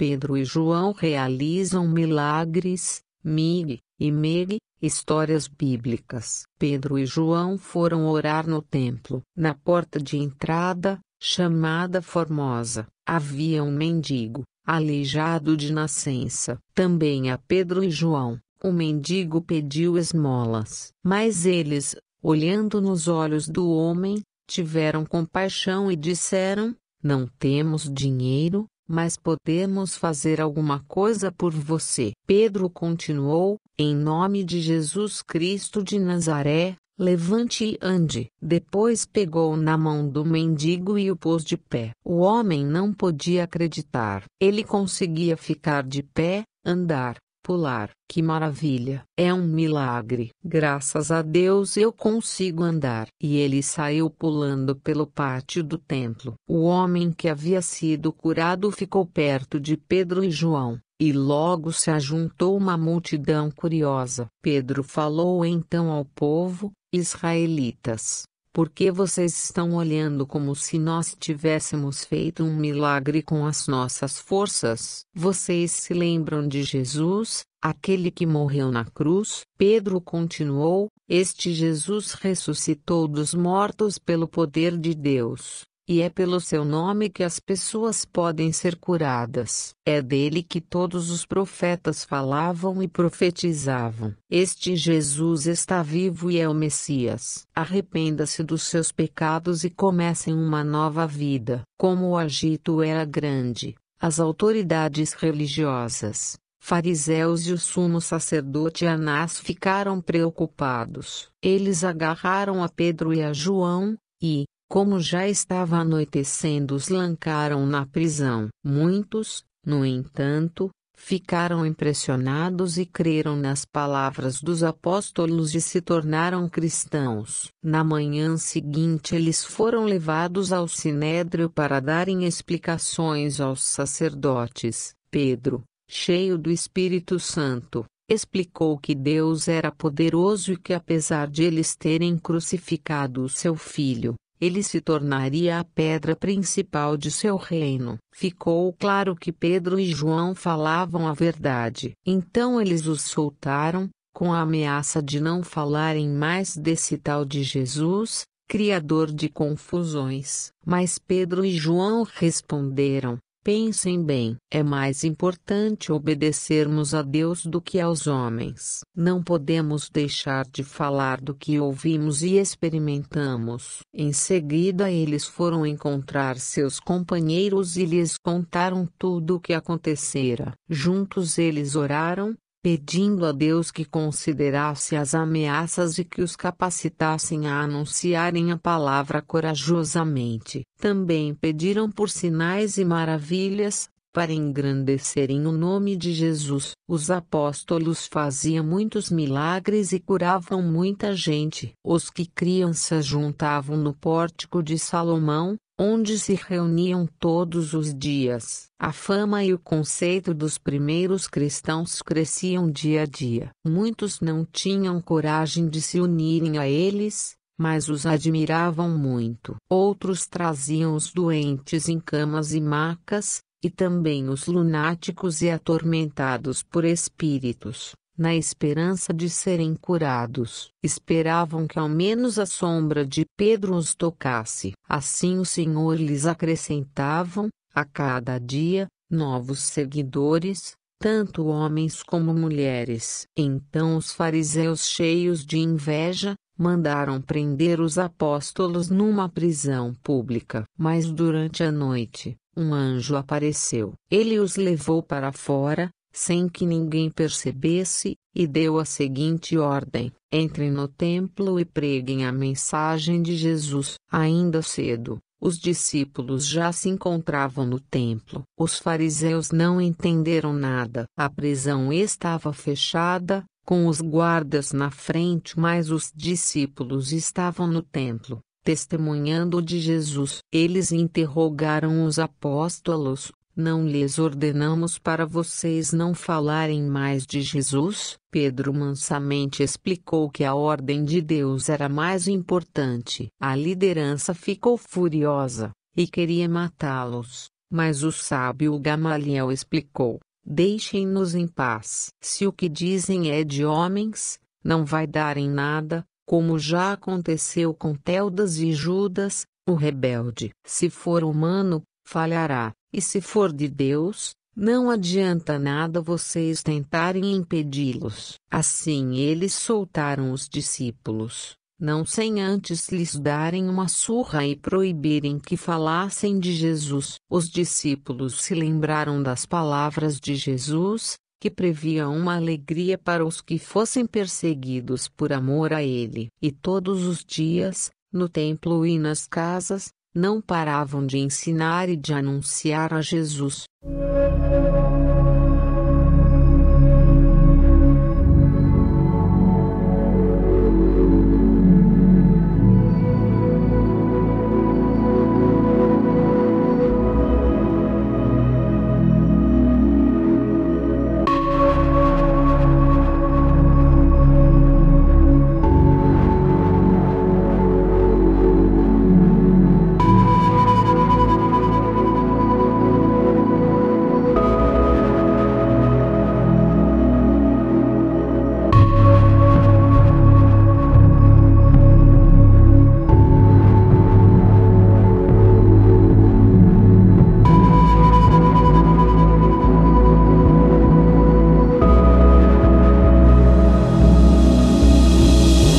Pedro e João realizam milagres, mig e meg, histórias bíblicas. Pedro e João foram orar no templo. Na porta de entrada, chamada Formosa, havia um mendigo, aleijado de nascença. Também a Pedro e João, o mendigo pediu esmolas. Mas eles, olhando nos olhos do homem, tiveram compaixão e disseram: não temos dinheiro, mas podemos fazer alguma coisa por você. Pedro continuou: em nome de Jesus Cristo de Nazaré, levante e ande. Depois pegou na mão do mendigo e o pôs de pé. O homem não podia acreditar. Ele conseguia ficar de pé, andar, pular. Que maravilha! É um milagre. Graças a Deus eu consigo andar. E ele saiu pulando pelo pátio do templo. O homem que havia sido curado ficou perto de Pedro e João, e logo se ajuntou uma multidão curiosa. Pedro falou então ao povo: israelitas, por que vocês estão olhando como se nós tivéssemos feito um milagre com as nossas forças? Vocês se lembram de Jesus, aquele que morreu na cruz? Pedro continuou: este Jesus ressuscitou dos mortos pelo poder de Deus. E é pelo seu nome que as pessoas podem ser curadas. É dele que todos os profetas falavam e profetizavam. Este Jesus está vivo e é o Messias. Arrependa-se dos seus pecados e comecem uma nova vida. Como o agito era grande, as autoridades religiosas, fariseus e o sumo sacerdote Anás ficaram preocupados. Eles agarraram a Pedro e a João, e, como já estava anoitecendo, os lançaram na prisão. Muitos, no entanto, ficaram impressionados e creram nas palavras dos apóstolos e se tornaram cristãos. Na manhã seguinte eles foram levados ao sinédrio para darem explicações aos sacerdotes. Pedro, cheio do Espírito Santo, explicou que Deus era poderoso e que apesar de eles terem crucificado o seu filho, ele se tornaria a pedra principal de seu reino. Ficou claro que Pedro e João falavam a verdade. Então eles os soltaram, com a ameaça de não falarem mais desse tal de Jesus, criador de confusões. Mas Pedro e João responderam: pensem bem, é mais importante obedecermos a Deus do que aos homens. Não podemos deixar de falar do que ouvimos e experimentamos. Em seguida eles foram encontrar seus companheiros e lhes contaram tudo o que acontecera. Juntos eles oraram, pedindo a Deus que considerasse as ameaças e que os capacitassem a anunciarem a palavra corajosamente. Também pediram por sinais e maravilhas, para engrandecerem o nome de Jesus. Os apóstolos faziam muitos milagres e curavam muita gente. Os que criam se juntavam no pórtico de Salomão, onde se reuniam todos os dias. A fama e o conceito dos primeiros cristãos cresciam dia a dia. Muitos não tinham coragem de se unirem a eles, mas os admiravam muito. Outros traziam os doentes em camas e macas, e também os lunáticos e atormentados por espíritos, na esperança de serem curados. Esperavam que ao menos a sombra de Pedro os tocasse. Assim o Senhor lhes acrescentavam, a cada dia, novos seguidores, tanto homens como mulheres. Então os fariseus, cheios de inveja, mandaram prender os apóstolos numa prisão pública. Mas durante a noite, um anjo apareceu. Ele os levou para fora, sem que ninguém percebesse, e deu a seguinte ordem: entrem no templo e preguem a mensagem de Jesus. Ainda cedo, os discípulos já se encontravam no templo. Os fariseus não entenderam nada. A prisão estava fechada, com os guardas na frente, mas os discípulos estavam no templo, testemunhando de Jesus. Eles interrogaram os apóstolos: não lhes ordenamos para vocês não falarem mais de Jesus? Pedro mansamente explicou que a ordem de Deus era mais importante. A liderança ficou furiosa, e queria matá-los. Mas o sábio Gamaliel explicou: deixem-nos em paz. Se o que dizem é de homens, não vai dar em nada, como já aconteceu com Teudas e Judas, o rebelde. Se for humano, falhará, e se for de Deus, não adianta nada vocês tentarem impedi-los. Assim eles soltaram os discípulos, não sem antes lhes darem uma surra e proibirem que falassem de Jesus. Os discípulos se lembraram das palavras de Jesus, que previam uma alegria para os que fossem perseguidos por amor a ele. E todos os dias, no templo e nas casas, não paravam de ensinar e de anunciar a Jesus.